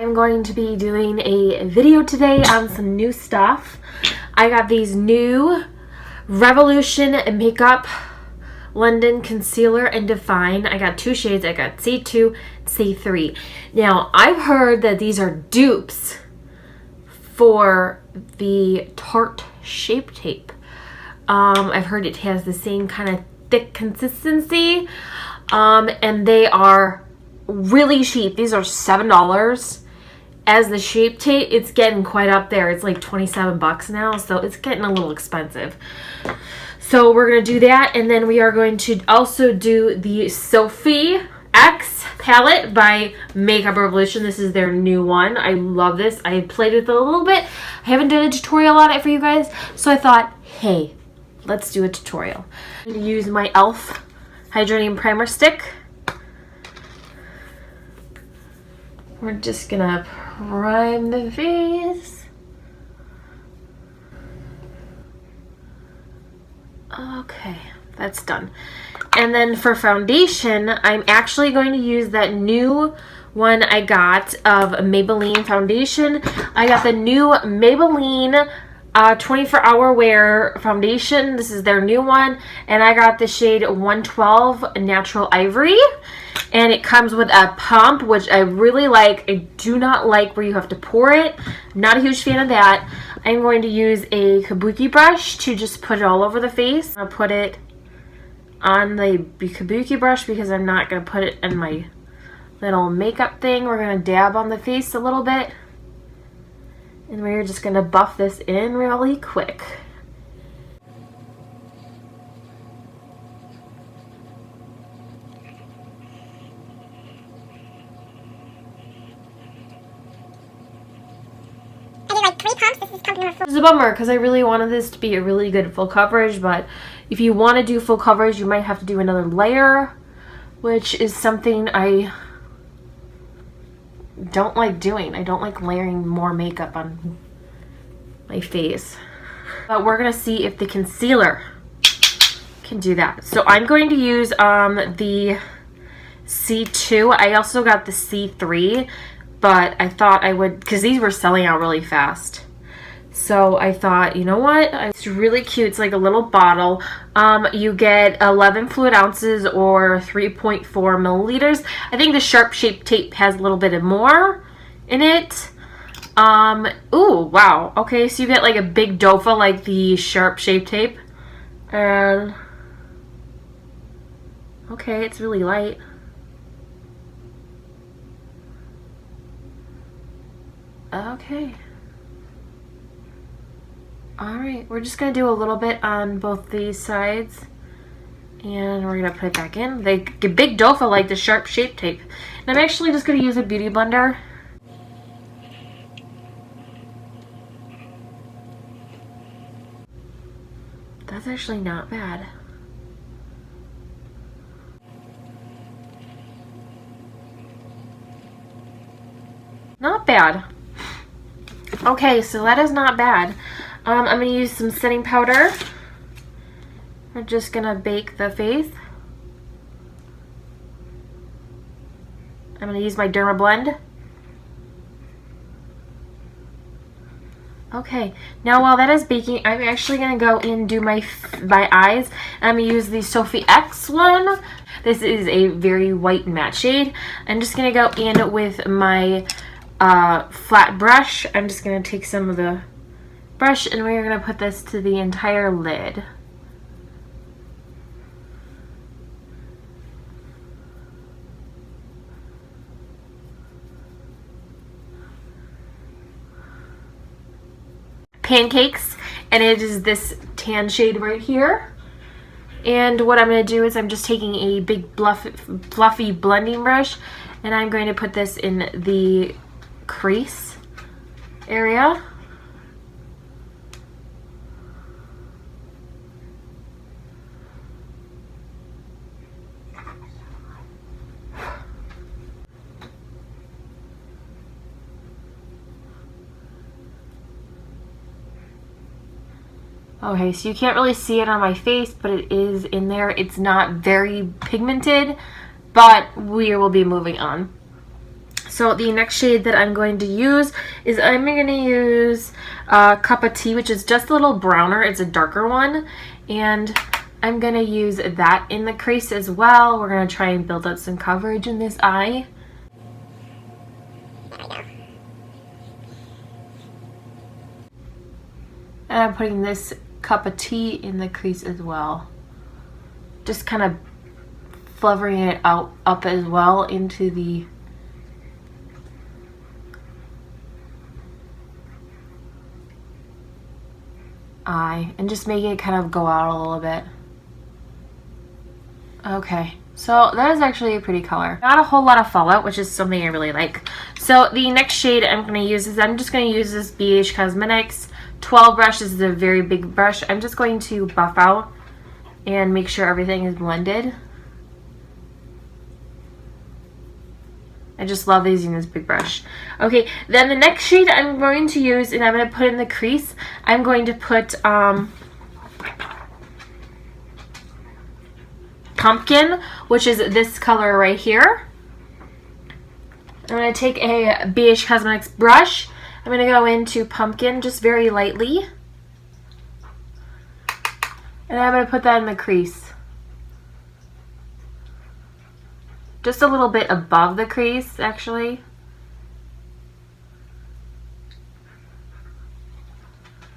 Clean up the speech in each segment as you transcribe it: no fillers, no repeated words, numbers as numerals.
I'm going to be doing a video today on some new stuff. I got these new Revolution Makeup London Concealer and Define. I got two shades. I got C2, C3. Now, I've heard that these are dupes for the Tarte Shape Tape. I've heard it has the same kind of thick consistency, and they are really cheap. These are $7. As the Shape Tape, it's getting quite up there. It's like 27 bucks now, so it's getting a little expensive. So we're going to do that, and then we are going to also do the Sophie X palette by Makeup Revolution. This is their new one. I love this. I played with it a little bit. I haven't done a tutorial on it for you guys, so I thought, hey, let's do a tutorial. I'm going to use my e.l.f. Hydrating Primer Stick. We're just gonna prime the face. Okay, that's done. And then for foundation, I'm actually going to use that new one I got of Maybelline foundation. I got the new Maybelline 24-hour wear foundation. This is their new one, and I got the shade 112 Natural Ivory, and it comes with a pump, which I really like. I do not like where you have to pour it. Not a huge fan of that. I'm going to use a kabuki brush to just put it all over the face. I'll put it on the kabuki brush because I'm not going to put it in my little makeup thing. We're going to dab on the face a little bit. And we're just going to buff this in really quick. I did like 3 pumps. This is pump number 4. This is a bummer because I really wanted this to be a really good full coverage, but if you want to do full coverage, you might have to do another layer, which is something I don't like doing. I don't like layering more makeup on my face. But we're gonna see if the concealer can do that. So I'm going to use the C2. I also got the C3, but I thought I would, because these were selling out really fast. So I thought, you know what? It's really cute. It's like a little bottle. You get 11 fluid ounces or 3.4 milliliters. I think the Sharp Shape Tape has a little bit more in it. Ooh, wow. Okay, so you get like a big dofa like the Sharp Shape Tape. And okay, it's really light. Okay. Alright, we're just going to do a little bit on both these sides. And we're going to put it back in. They get big dofa like the Sharp Shape Tape. And I'm actually just going to use a beauty blender. That's actually not bad. Not bad. Okay, so that is not bad. I'm going to use some setting powder. We're just going to bake the face. I'm going to use my Derma Blend. Okay, now while that is baking, I'm actually going to go in and do my eyes. I'm going to use the Sophie X one. This is a very white matte shade. I'm just going to go in with my flat brush. I'm just going to take some of the brush and we're going to put this to the entire lid. Pancakes, and it is this tan shade right here. And what I'm going to do is I'm just taking a big fluffy blending brush and I'm going to put this in the crease area. Okay, so you can't really see it on my face, but it is in there. It's not very pigmented, but we will be moving on. So So the next shade that I'm going to use is I'm going to use Cup of Tea, which is just a little browner. It's a darker one. And I'm going to use that in the crease as well. We're going to try and build up some coverage in this eye. And I'm putting this Cup of Tea in the crease as well. Just kind of flavoring it out up as well into the eye and just making it kind of go out a little bit. Okay, so that is actually a pretty color. Not a whole lot of fallout, which is something I really like. So the next shade I'm going to use is I'm just going to use this BH Cosmetics 12 brush. This is a very big brush. I'm just going to buff out and make sure everything is blended. I just love using this big brush. Okay, then the next shade I'm going to use, and I'm going to put in the crease, I'm going to put Pumpkin, which is this color right here. I'm going to take a BH Cosmetics brush. I'm going to go into Pumpkin just very lightly. And I'm going to put that in the crease. Just a little bit above the crease, actually.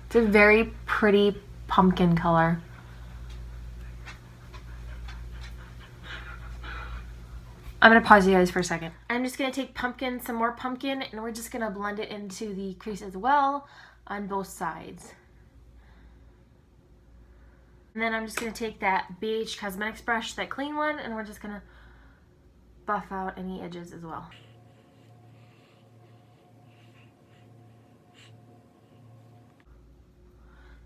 It's a very pretty pumpkin color. I'm going to pause you guys for a second. I'm just going to take pumpkin, some more pumpkin, and we're just going to blend it into the crease as well on both sides. And then I'm just going to take that BH Cosmetics brush, that clean one, and we're just going to buff out any edges as well.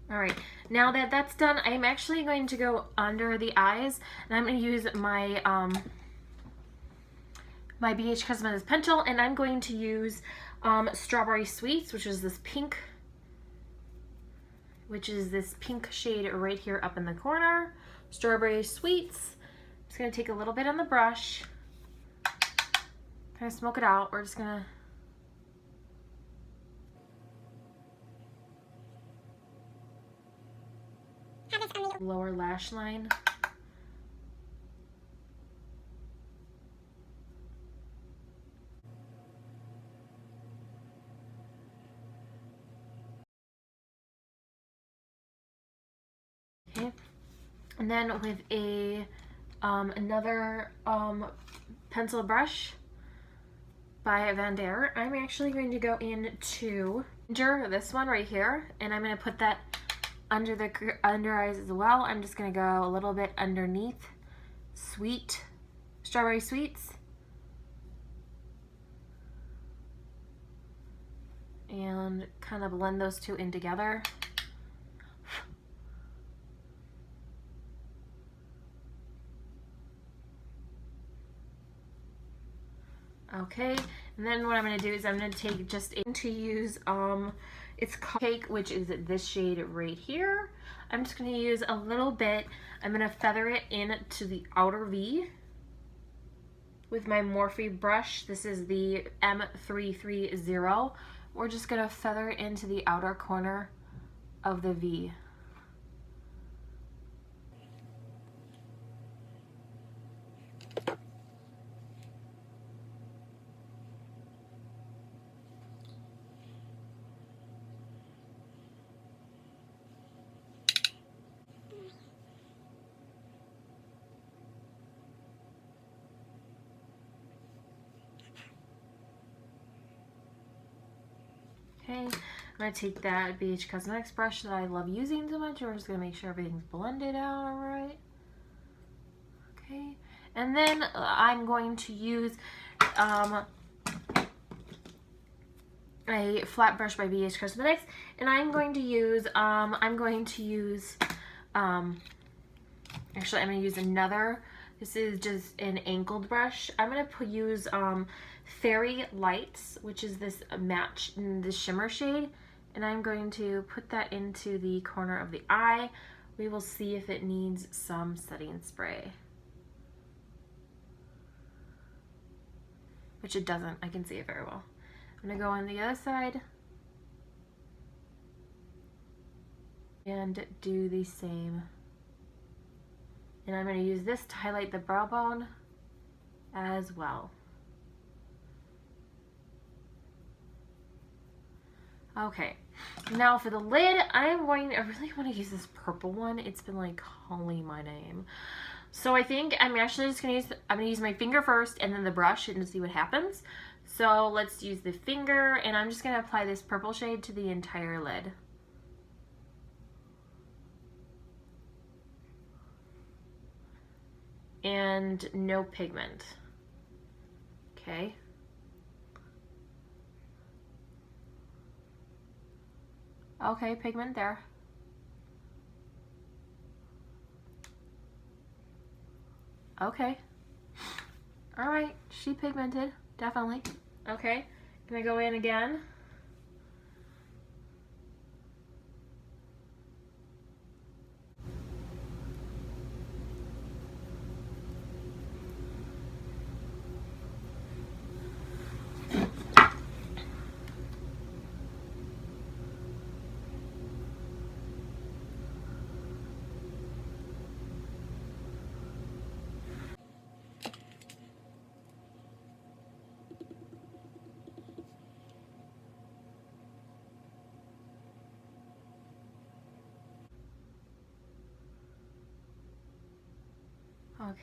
Alright, now that that's done, I'm actually going to go under the eyes, and I'm going to use my my BH Cosmetics pencil, and I'm going to use Strawberry Sweets, which is this pink shade right here up in the corner. Strawberry Sweets. I'm just going to take a little bit on the brush, kind of smoke it out. We're just going to lower lash line. Okay. And then with a another pencil brush by Van Der, I'm actually going to go into this one right here, and I'm going to put that under the under eyes as well. I'm just going to go a little bit underneath Strawberry Sweets, and kind of blend those two in together. Okay, and then what I'm going to do is I'm going to take to use it's Cake, which is this shade right here. I'm just going to use a little bit. I'm going to feather it into the outer V with my Morphe brush. This is the M330. We're just going to feather it into the outer corner of the V. Okay, I'm going to take that BH Cosmetics brush that I love using so much, and we're just going to make sure everything's blended out alright. Okay, and then I'm going to use a flat brush by BH Cosmetics, and I'm going to use actually I'm going to use another. This is just an angled brush. I'm going to use Fairy Lights, which is this shimmer shade, and I'm going to put that into the corner of the eye. We will see if it needs some setting spray. which it doesn't. I can see it very well. I'm going to go on the other side and do the same. And I'm going to use this to highlight the brow bone as well. Okay, now for the lid, I really want to use this purple one. It's been like calling my name. So I think I'm actually just going to use my finger first and then the brush and see what happens. So let's use the finger, and I'm just going to apply this purple shade to the entire lid. And no pigment. Okay. Okay, pigment there. Okay. All right, she pigmented, definitely. Okay, gonna go in again.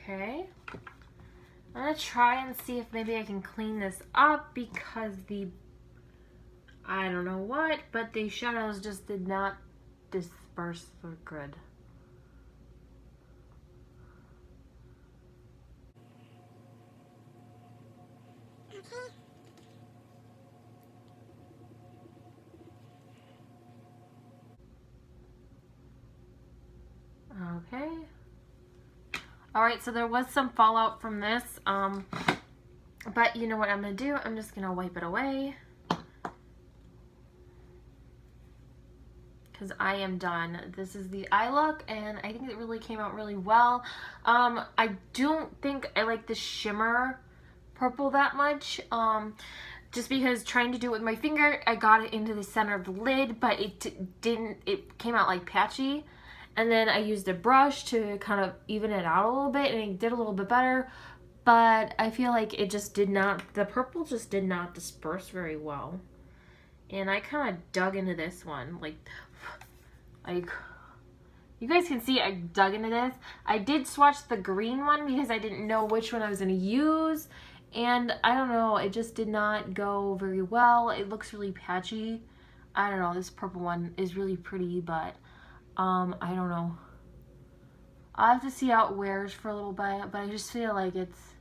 Okay, I'm gonna try and see if maybe I can clean this up because I don't know what, but the shadows just did not disperse for good. Okay. Alright, so there was some fallout from this, but you know what I'm going to do? I'm just going to wipe it away. Because I am done. This is the eye look, and I think it really came out really well. I don't think I like the shimmer purple that much. Just because trying to do it with my finger, I got it into the center of the lid, but it came out like patchy. And then I used a brush to kind of even it out a little bit, and it did a little bit better. But I feel like it just the purple just did not disperse very well. And I kind of dug into this one. Like, you guys can see I dug into this. I did swatch the green one because I didn't know which one I was going to use. And I don't know, it just did not go very well. It looks really patchy. I don't know, this purple one is really pretty, but I don't know. I'll have to see how it wears for a little bit, but I just feel like it's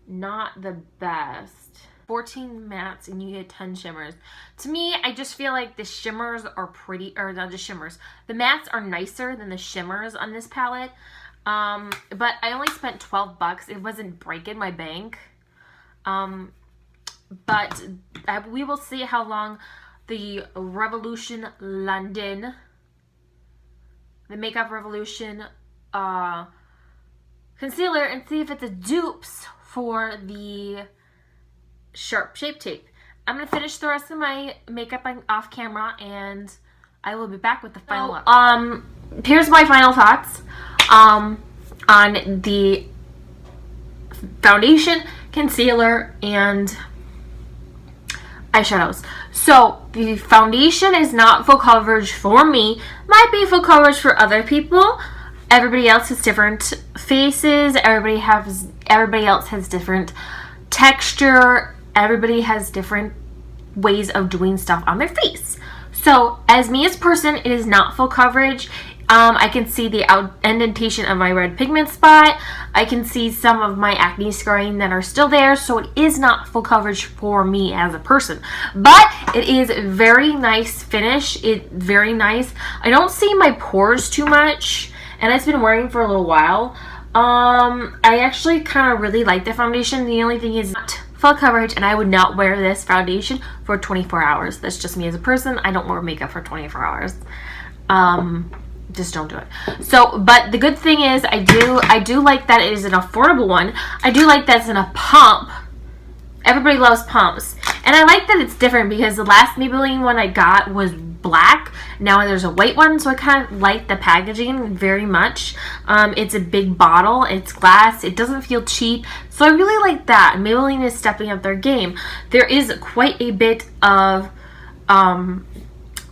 not the best. 14 mattes and you get 10 shimmers. To me, I just feel like the shimmers are pretty, or not just shimmers. The mattes are nicer than the shimmers on this palette. But I only spent $12. It wasn't breaking my bank. But we will see how long the Revolution London, the Makeup Revolution concealer, and see if it's a dupes for the Sharp Shape Tape. I'm going to finish the rest of my makeup off camera, and I will be back with the final look. Here's my final thoughts on the foundation, concealer, and eyeshadows. So the foundation is not full coverage for me. Might be full coverage for other people. Everybody else has different faces. Everybody else has different texture. Everybody has different ways of doing stuff on their face. So as me as a person, it is not full coverage. I can see the indentation of my red pigment spot. I can see some of my acne scarring that are still there. So it is not full coverage for me as a person. But it is very nice finish. Very nice. I don't see my pores too much. And it's been wearing for a little while. I actually kind of really like the foundation. The only thing is not full coverage, and I would not wear this foundation for 24 hours. That's just me as a person. I don't wear makeup for 24 hours. Just don't do it. So, but the good thing is I do like that it is an affordable one. I do like that it's in a pump. everybody loves pumps. And I like that it's different because the last Maybelline one I got was black. Now there's a white one, so I kind of like the packaging very much. It's a big bottle, it's glass, it doesn't feel cheap, so I really like that. Maybelline is stepping up their game. There is quite a bit of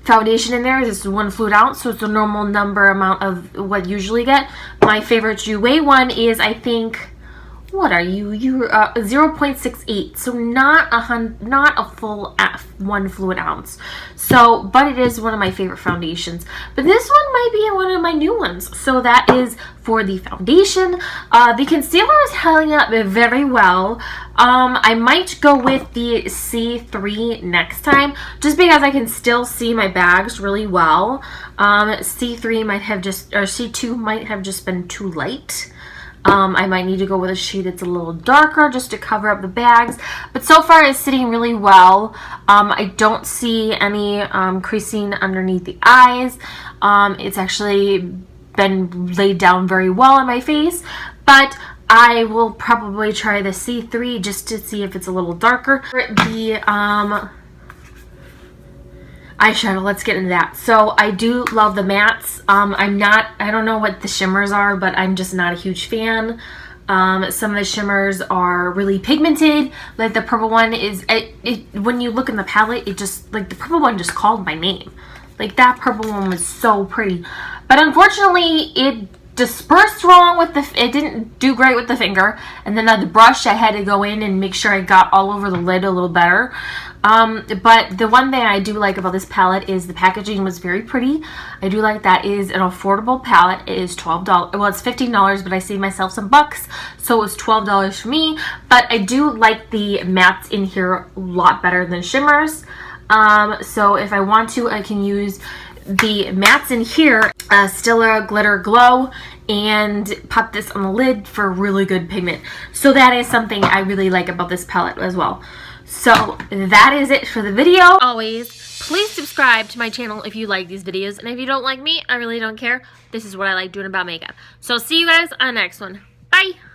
foundation in there. This is 1 fluid ounce, so it's a normal amount of what you usually get. My favorite Jouer one is, I think, what are you? You're 0.68, so not a full 1 fluid ounce. So, but it is one of my favorite foundations. But this one might be one of my new ones. So that is for the foundation. The concealer is holding up very well. I might go with the C3 next time, just because I can still see my bags really well. C3 might have just, or C2 might have just been too light. I might need to go with a shade that's a little darker just to cover up the bags. But so far it's sitting really well. I don't see any creasing underneath the eyes. It's actually been laid down very well on my face. But I will probably try the C3 just to see if it's a little darker. The eyeshadow, let's get into that. So I do love the mattes. I don't know what the shimmers are, but I'm just not a huge fan. Some of the shimmers are really pigmented. Like the purple one is, when you look in the palette, it just, like the purple one just called my name. Like that purple one was so pretty. But unfortunately, it dispersed wrong with it didn't do great with the finger. And then the brush, I had to go in and make sure I got all over the lid a little better. But the one thing I do like about this palette is the packaging was very pretty. I do like that it is an affordable palette. It is $12. Well, it's $15, but I saved myself some bucks, so it was $12 for me. But I do like the mattes in here a lot better than shimmers. So if I want to, I can use the mattes in here, Stila Glitter Glow, and pop this on the lid for really good pigment. So that is something I really like about this palette as well. So that is it for the video. Always, please subscribe to my channel if you like these videos. And if you don't like me, I really don't care. This is what I like doing about makeup. So see you guys on the next one. Bye!